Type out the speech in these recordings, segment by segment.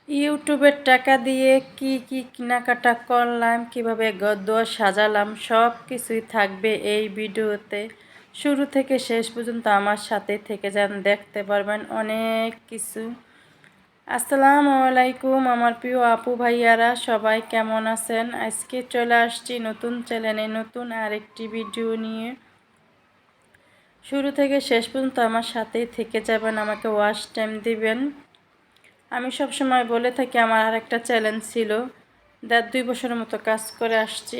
ইউটিউবের টাকা দিয়ে কি কি কেনাকাটা করলাম, কিভাবে ঘরদোর সাজালাম, সব কিছুই থাকবে এই ভিডিওতে। শুরু থেকে শেষ পর্যন্ত আমার সাথে থেকে যান, দেখতে পারবেন অনেক কিছু। আসসালামু আলাইকুম আমার প্রিয় আপু ভাইয়ারা, সবাই কেমন আছেন? আজকে চলে আসছি নতুন চ্যানেলে নতুন আরেকটি ভিডিও নিয়ে। শুরু থেকে শেষ পর্যন্ত আমার সাথেই থেকে যাবেন, আমাকে ওয়াচ টাইম দিবেন। আমি সব সময় বলে থাকি আমার আরেকটা চ্যালেঞ্জ ছিল, 1.5-2 বছরের মতো কাজ করে আসছি,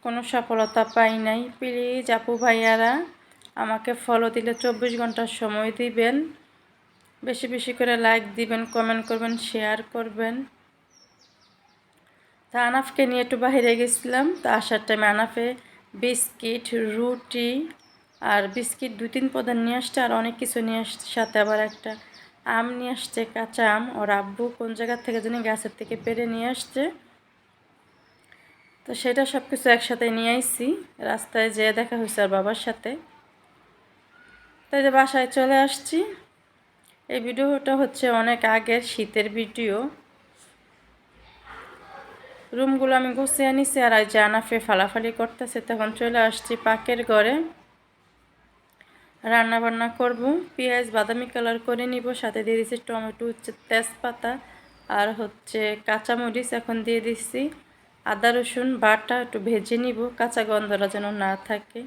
কোনো সফলতা পাই নাই। প্লিজ আপু ভাইয়ারা আমাকে ফলো দিলে 24 ঘন্টার সময় দিবেন, বেশি বেশি করে লাইক দিবেন, কমেন্ট করবেন, শেয়ার করবেন। তা আনাফকে নিয়ে একটু বাইরে গেছিলাম, তা আসার টাইমে আনাফে বিস্কিট, রুটি আর বিস্কিট 2-3 প্রধান নিয়ে আসছে, আর অনেক কিছু নিয়ে আসছে, সাথে আবার একটা আম নিয়ে আসছে, কাঁচা আম। ওর আব্বু কোন জায়গার থেকে জানি গাছের থেকে পেরে নিয়ে আসছে, তো সেটা সব কিছু একসাথে নিয়ে আইছি। রাস্তায় যেয়ে দেখা হয়েছে আর বাবার সাথে, তাই যে বাসায় চলে আসছি। এই ভিডিওটা হচ্ছে অনেক আগের শীতের ভিডিও। রুমগুলো আমি গুছিয়ে নিছি, আর যে আনাফে ফালাফালি করতেছে, তখন চলে আসছি পাকের ঘরে। রান্না বান্না করব, পেঁয়াজ বাদামি কালার করে নিব, সাথে দিয়ে দিচ্ছি টমেটো, হচ্ছে তেজপাতা আর হচ্ছে কাঁচামরিচ। এখন দিয়ে দিচ্ছি আদা রসুন বাটা, একটু ভেজে নিব, কাঁচা গন্ধটা যেন না থাকে।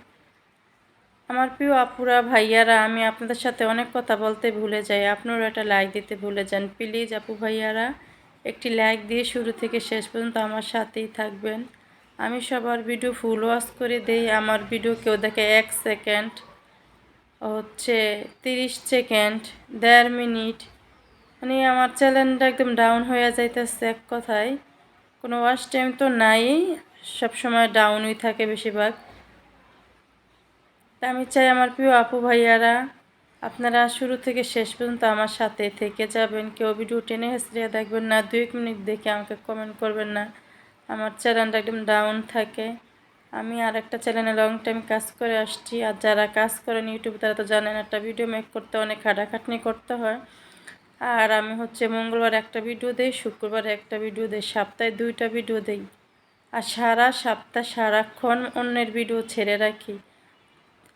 আমার প্রিয় আপুরা ভাইয়ারা, আমি আপনাদের সাথে অনেক কথা বলতে ভুলে যাই, আপনারা একটা লাইক দিতে ভুলে যান। প্লিজ আপু ভাইয়ারা একটি লাইক দিয়ে শুরু থেকে শেষ পর্যন্ত আমার সাথেই থাকবেন। আমি সবার ভিডিও ফুল ওয়াচ করে দেই, আমার ভিডিও কেউ দেখে 1 সেকেন্ড, হচ্ছে 30 সেকেন্ড, 1.5 মিনিট, মানে আমার চ্যানেলটা একদম ডাউন হয়ে যাইতেছে। এক কথায় কোনো ওয়াচ টাইম তো নাই, সবসময় ডাউনই থাকে বেশিরভাগ। তা আমি চাই আমার প্রিয় আপু ভাইয়ারা আপনারা শুরু থেকে শেষ পর্যন্ত আমার সাথে থেকে যাবেন, কেউ ভিডিও টেনে হেসড়ে দেখবেন না, 2 মিনিট দেখে আমাকে কমেন্ট করবেন না, আমার চ্যানেলটা একদম ডাউন থাকে। আমি আর একটা চ্যানেলে লং টাইম কাজ করে আসছি, আর যারা কাজ করেন ইউটিউবে তারা তো জানেন একটা ভিডিও মেক করতে অনেক খাটাখাটনি করতে হয়। আর আমি হচ্ছে মঙ্গলবার একটা ভিডিও দেই, শুক্রবার একটা ভিডিও দেই, সপ্তাহে 2টা ভিডিও দেই, আর সারা সপ্তাহ সারাক্ষণ অন্যের ভিডিও ছেড়ে রাখি।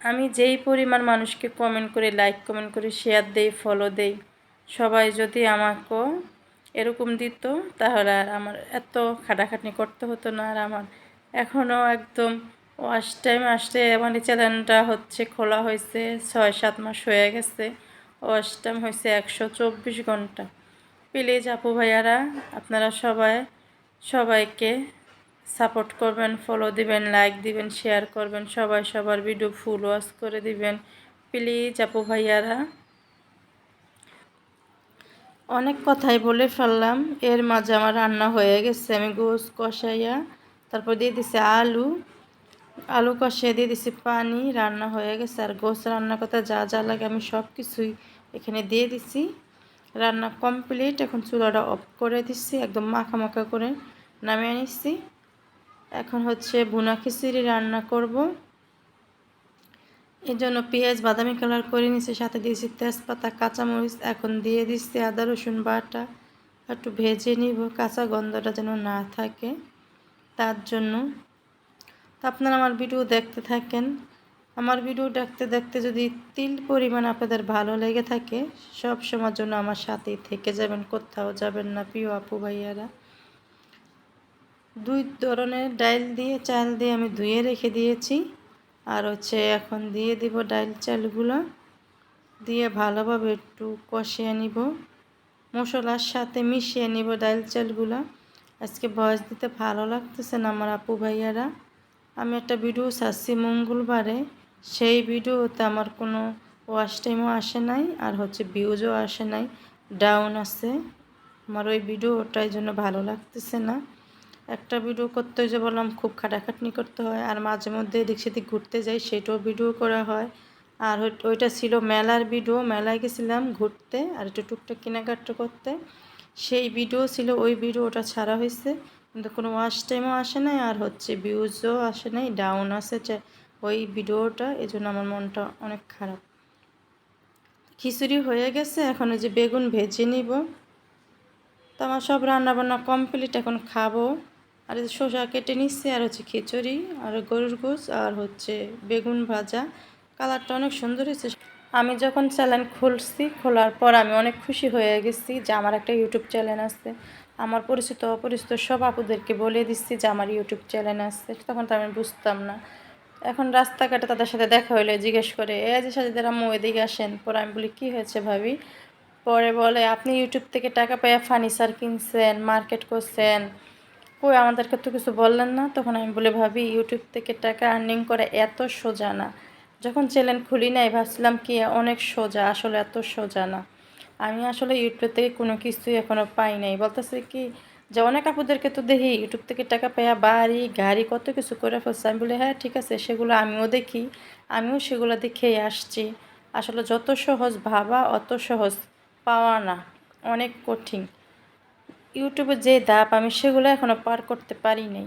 আমি যেই পরিমাণ মানুষকে কমেন্ট করে, লাইক কমেন্ট করে, শেয়ার দেই, ফলো দেই, সবাই যদি আমাকেও এরকম দিত, তাহলে আর আমার এত খাটাখাটনি করতে হতো না। আর আমার এখনও একদম ওয়াচ টাইম আসছে, মানে চ্যানেলটা হচ্ছে খোলা হয়েছে 6-7 মাস হয়ে গেছে, ওয়াচ টাইম হয়েছে 124 ঘন্টা। প্লিজ আপু ভাইয়ারা আপনারা সবাইকে সাপোর্ট করবেন, ফলো দিবেন, লাইক দিবেন, শেয়ার করবেন, সবাই সবার ভিডিও ফুল ওয়াচ করে দিবেন প্লিজ আপু ভাইয়ারা। অনেক কথাই বলে ফেললাম, এর মাঝে আমার রান্না হয়ে গেছে। আমি গোশ কষাইয়া তারপর দিয়ে দিছি আলু, আলু কষিয়ে দিয়ে দিছি পানি, রান্না হয়ে গেছে। আর গোশ রান্না করতে যা যা লাগে আমি সব কিছুই এখানে দিয়ে দিছি। রান্না কমপ্লিট, এখন চুলাটা অফ করে দিচ্ছি, একদম মাখা মাখা করে নামিয়ে নিচ্ছি। এখন হচ্ছে ভুনা খিচুড়ি রান্না করব, এই জন্য পেঁয়াজ বাদামি কালার করে নিচ্ছি, সাথে দিয়েছি তেজপাতা, কাঁচামরিচ। এখন দিয়ে দিচ্ছি আদা রসুন বাটা, একটু ভেজে নিব, কাঁচা গন্ধটা যেন না থাকে তার জন্য। তো আপনারা আমার ভিডিও দেখতে থাকেন, আমার ভিডিও দেখতে দেখতে যদি তিল পরিমাণ আপনাদের ভালো লেগে থাকে, সব সময়ের জন্য আমার সাথেই থেকে যাবেন, কোথাও যাবেন না প্রিয় আপু ভাইয়ারা। 2 ধরনের ডাইল দিয়ে, চাল দিয়ে আমি ধুয়ে রেখে দিয়েছি। আর হচ্ছে এখন দিয়ে দিব ডাইল চালগুলো, দিয়ে ভালোভাবে একটু কষিয়ে নিব, মশলার সাথে মিশিয়ে নিব ডাইল চালগুলো। আজকে ভয়েস দিতে ভালো লাগতেছে না আমার আপু ভাইয়ারা, আমি একটা ভিডিও ছাড়ছি মঙ্গলবারে, সেই ভিডিওতে আমার কোনো ওয়াচ টাইমও আসে নাই, আর হচ্ছে ভিউজও আসে নাই, ডাউন আছে আমার ওই ভিডিওটার জন্য ভালো লাগতেছে না। একটা ভিডিও করতে যে বললাম খুব খাটাখাটনি করতে হয়, আর মাঝে মধ্যে এদিক সেদিক ঘুরতে যাই, সেটাও ভিডিও করা হয়। আর ওইটা ছিল মেলার ভিডিও, মেলায় গেছিলাম ঘুরতে আর একটু টুকটাক কেনাকাটা করতে, সেই ভিডিও ছিল, ওই ভিডিওটা ছাড়া হয়েছে, কিন্তু কোনো ওয়াচ টাইমও আসে নাই, আর হচ্ছে ভিউজও আসে নাই, ডাউন আছে ওই ভিডিওটা, এই জন্য আমার মনটা অনেক খারাপ। খিচুড়ি হয়ে গেছে, এখন ওই যে বেগুন ভেজে নিব, আমার সব রান্না বান্না কমপ্লিট, এখন খাবো। আর এই যে শসা কেটে নিচ্ছি, আর হচ্ছে খিচুড়ি, আর গরুর গোশ, আর হচ্ছে বেগুন ভাজা। কালারটা অনেক সুন্দর হয়েছে। আমি যখন চ্যানেল খুলছি, খোলার পর আমি অনেক খুশি হয়ে গেছি যে আমার একটা ইউটিউব চ্যানেল আছে। আমার পরিচিত অপরিচিত সব আপুদেরকে বলে দিচ্ছি যে আমার ইউটিউব চ্যানেল আছে। তখন তো আমি বুঝতাম না। এখন রাস্তাঘাটে তাদের সাথে দেখা হইলে জিজ্ঞেস করে, এই যে সাজিদের আম্মু এদিকে আসেন। পরে আমি বলি, কী হয়েছে ভাবি? পরে বলে, আপনি ইউটিউব থেকে টাকা পেয়ে ফার্নিচার কিনছেন, মার্কেট করছেন, কই আমাদেরকে তো কিছু বললেন না। তখন আমি বলে, ভাবি ইউটিউব থেকে টাকা আর্নিং করে এত সোজা না। যখন চ্যানেল খুলি নাই ভাবছিলাম কি অনেক সোজা, আসলে এত সোজা না। আমি আসলে ইউটিউব থেকে কোনো কিছুই এখনও পাই নাই। বলতেছে কি যে অনেক আপুদেরকে তো দেখি ইউটিউব থেকে টাকা পাইয়া বাড়ি গাড়ি কত কিছু করে ফেলছে। আমি বলি, হ্যাঁ ঠিক আছে, সেগুলো আমিও দেখি, আমিও সেগুলো দেখেই আসছি। আসলে যত সহজ ভাবা অত সহজ পাওয়া না, অনেক কঠিন। ইউটিউবে যে ধাপ আমি সেগুলো এখনও পার করতে পারি নাই।